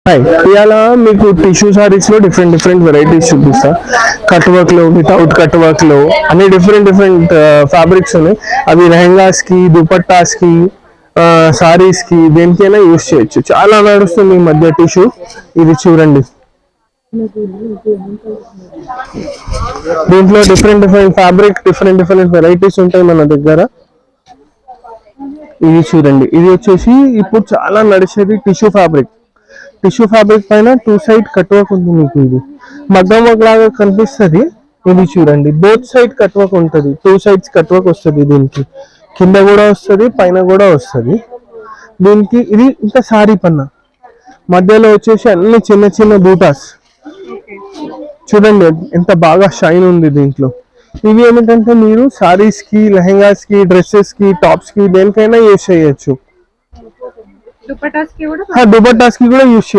Hi, ఇవాళ మీకు tissue saris లో డిఫరెంట్ డిఫరెంట్ వెరైటీస్ చూపిస్తా. కట్ వర్క్ లో, వితౌట్ కట్ వర్క్ లో అన్ని డిఫరెంట్ డిఫరెంట్ ఫ్యాబ్రిక్స్ ఉన్నాయి. అవి లెహంగాస్ కి, దుపట్టాస్ కి, సారీస్ కి, దేనికైనా యూస్ చేయొచ్చు. చాలా నడుస్తుంది ఈ మధ్య టిష్యూ. ఇది చూడండి, దీంట్లో different different fabric, different different varieties ఉంటాయి మన దగ్గర. ఇది చూడండి, ఇది వచ్చేసి ఇప్పుడు చాలా నడిచేది టిష్యూ ఫ్యాబ్రిక్. టిష్యూ ఫ్యాబ్రిక్ పైన టూ సైడ్ కట్ వర్క్ ఉంది. మీకు ఇది మగ్గం వర్క్ లాగా కనిపిస్తుంది. ఇది చూడండి, బోత్ సైడ్ కట్ వర్క్ ఉంటుంది. టూ సైడ్స్ కట్ వర్క్ వస్తుంది. దీనికి కింద కూడా వస్తుంది, పైన కూడా వస్తుంది. దీనికి ఇది ఇంకా సారీ పన్న మధ్యలో వచ్చేసి అన్ని చిన్న చిన్న బూటాస్. చూడండి ఎంత బాగా షైన్ ఉంది దీంట్లో. ఇవి ఏమిటంటే మీరు సారీస్ కి, లెహంగాస్ కి, డ్రెస్సెస్ కి, టాప్స్ కి, దేనికైనా యూస్ చేయొచ్చు. దుపట్టాస్ కి కూడా యూస్ చేయొచ్చు.